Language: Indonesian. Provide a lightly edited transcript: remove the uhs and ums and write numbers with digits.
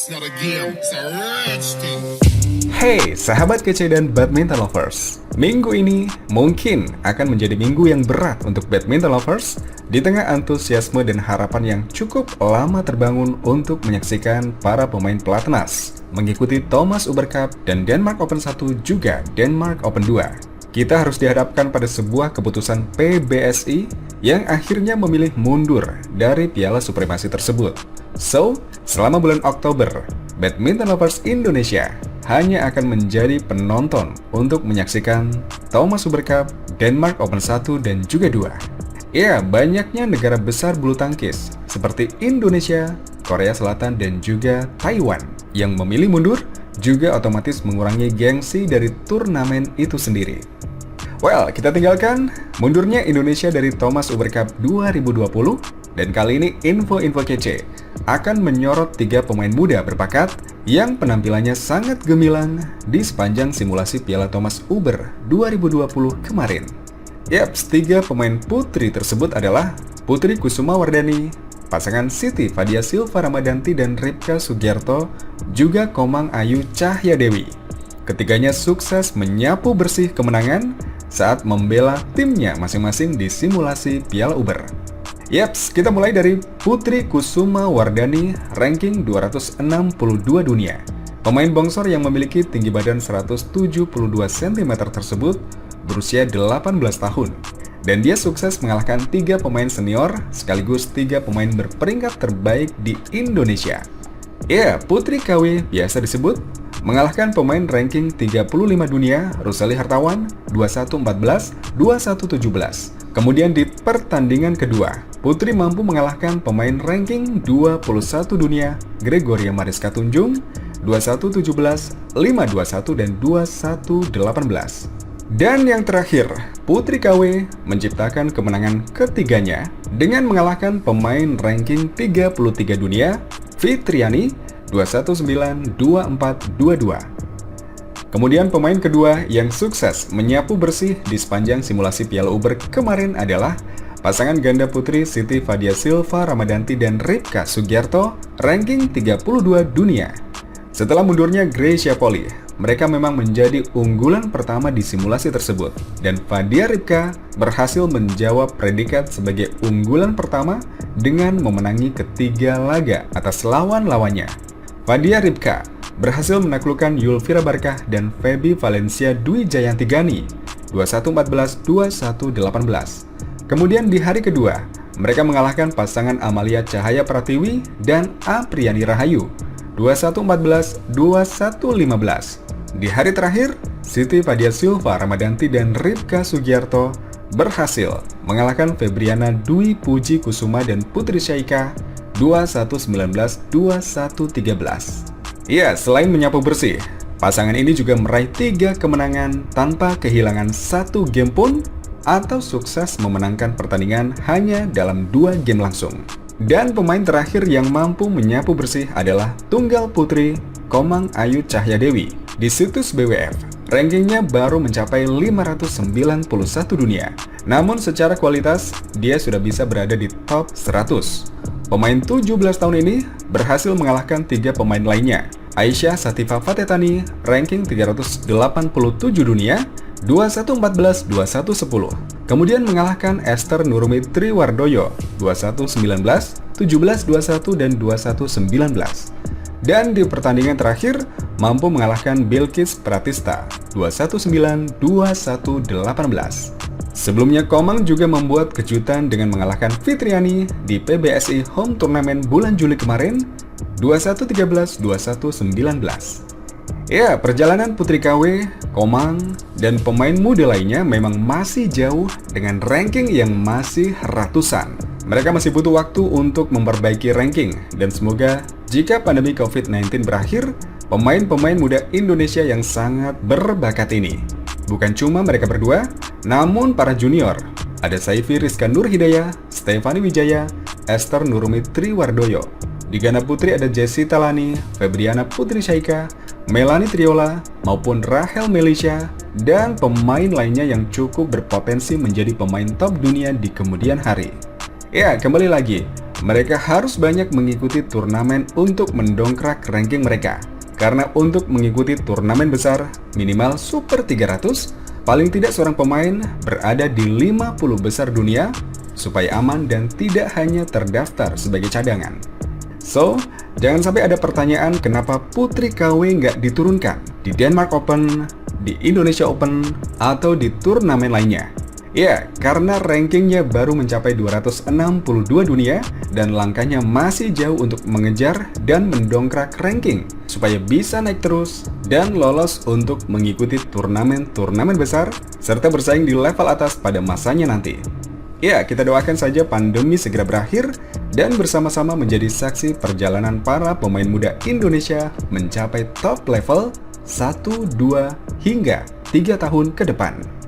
It's not a game, it's a rich thing. Hey, sahabat kece dan badminton lovers. Minggu ini mungkin akan menjadi minggu yang berat untuk badminton lovers di tengah antusiasme dan harapan yang cukup lama terbangun untuk menyaksikan para pemain pelatnas mengikuti Thomas Uber Cup dan Denmark Open 1 juga Denmark Open 2. Kita harus dihadapkan pada sebuah keputusan PBSI yang akhirnya memilih mundur dari Piala Supremasi tersebut. So, selama bulan Oktober, badminton lovers Indonesia hanya akan menjadi penonton untuk menyaksikan Thomas Uber Cup, Denmark Open 1 dan juga 2. Ya, banyaknya negara besar bulu tangkis seperti Indonesia, Korea Selatan dan juga Taiwan yang memilih mundur juga otomatis mengurangi gengsi dari turnamen itu sendiri. Well, kita tinggalkan mundurnya Indonesia dari Thomas Uber Cup 2020 dan kali ini info-info kece akan menyorot 3 pemain muda berbakat yang penampilannya sangat gemilang di sepanjang simulasi Piala Thomas Uber 2020 kemarin. Yaps, 3 pemain putri tersebut adalah Putri Kusuma Wardani, pasangan Siti Fadia Silva Ramadanti dan Ripka Sugiarto, juga Komang Ayu Cahyadewi. Ketiganya sukses menyapu bersih kemenangan saat membela timnya masing-masing di simulasi Piala Uber. Yaps, kita mulai dari Putri Kusuma Wardani, ranking 262 dunia. Pemain bongsor yang memiliki tinggi badan 172 cm tersebut berusia 18 tahun. Dan dia sukses mengalahkan 3 pemain senior sekaligus 3 pemain berperingkat terbaik di Indonesia. Ya, Putri KW biasa disebut mengalahkan pemain ranking 35 dunia Ruseli Hartawan 2114, 2117. Kemudian di pertandingan kedua, Putri mampu mengalahkan pemain ranking 21 dunia Gregoria Mariska Tunjung 2117, 521 dan 2118. Dan yang terakhir, Putri KW menciptakan kemenangan ketiganya dengan mengalahkan pemain ranking 33 dunia Fitriani 219, 24, 22. Kemudian pemain kedua yang sukses menyapu bersih di sepanjang simulasi Piala Uber kemarin adalah pasangan ganda putri Siti Fadia Silva Ramadanti dan Ripka Sugiarto, ranking 32 dunia. Setelah mundurnya Greysia Poli, mereka memang menjadi unggulan pertama di simulasi tersebut. Dan Fadia Ripka berhasil menjawab predikat sebagai unggulan pertama dengan memenangi ketiga laga atas lawan-lawannya. Fadia Ripka berhasil menaklukkan Yulvira Barkah dan Feby Valencia Dwi Jayanti Gani 2114, 2118. Kemudian di hari kedua, mereka mengalahkan pasangan Amalia Cahaya Pratiwi dan Apriani Rahayu 2114, 2115. Di hari terakhir, Siti Fadia Silva Ramadanti dan Ripka Sugiarto berhasil mengalahkan Febriana Dwi Puji Kusuma dan Putri Syaika 2119, 2113. Ya, selain menyapu bersih, pasangan ini juga meraih 3 kemenangan tanpa kehilangan 1 game pun atau sukses memenangkan pertandingan hanya dalam 2 game langsung. Dan pemain terakhir yang mampu menyapu bersih adalah tunggal putri Komang Ayu Cahyadewi. Di situs BWF, rankingnya baru mencapai 591 dunia. Namun secara kualitas, dia sudah bisa berada di top 100. Pemain 17 tahun ini berhasil mengalahkan 3 pemain lainnya. Aisyah Sativa Fatetani, ranking 387 dunia, 2114, 2110. Kemudian mengalahkan Esther Nurmi Triwardoyo, 2119, 1721 dan 2119. Dan di pertandingan terakhir, mampu mengalahkan Bilkis Pratista 219, 2118. Sebelumnya Komang juga membuat kejutan dengan mengalahkan Fitriani di PBSI Home Turnamen bulan Juli kemarin 2113, 2119. Ya, perjalanan Putri KW, Komang, dan pemain muda lainnya memang masih jauh dengan ranking yang masih ratusan. Mereka masih butuh waktu untuk memperbaiki ranking dan semoga jika pandemi COVID-19 berakhir, pemain-pemain muda Indonesia yang sangat berbakat ini bukan cuma mereka berdua, namun para junior. Ada Saifi Rizka Nur Hidayah, Stefani Wijaya, Esther Nurumi Triwardoyo. Di ganda putri ada Jessi Talani, Febriana Putri Syaika, Melanie Triola, maupun Rahel Melisha, dan pemain lainnya yang cukup berpotensi menjadi pemain top dunia di kemudian hari. Ya, kembali lagi, mereka harus banyak mengikuti turnamen untuk mendongkrak ranking mereka. Karena untuk mengikuti turnamen besar, minimal Super 300, paling tidak seorang pemain berada di 50 besar dunia supaya aman dan tidak hanya terdaftar sebagai cadangan. So, jangan sampai ada pertanyaan kenapa Putri KW nggak diturunkan di Denmark Open, di Indonesia Open, atau di turnamen lainnya. Ya, karena rankingnya baru mencapai 262 dunia dan langkahnya masih jauh untuk mengejar dan mendongkrak ranking supaya bisa naik terus dan lolos untuk mengikuti turnamen-turnamen besar serta bersaing di level atas pada masanya nanti. Ya, kita doakan saja pandemi segera berakhir dan bersama-sama menjadi saksi perjalanan para pemain muda Indonesia mencapai top level 1, 2, hingga 3 tahun ke depan.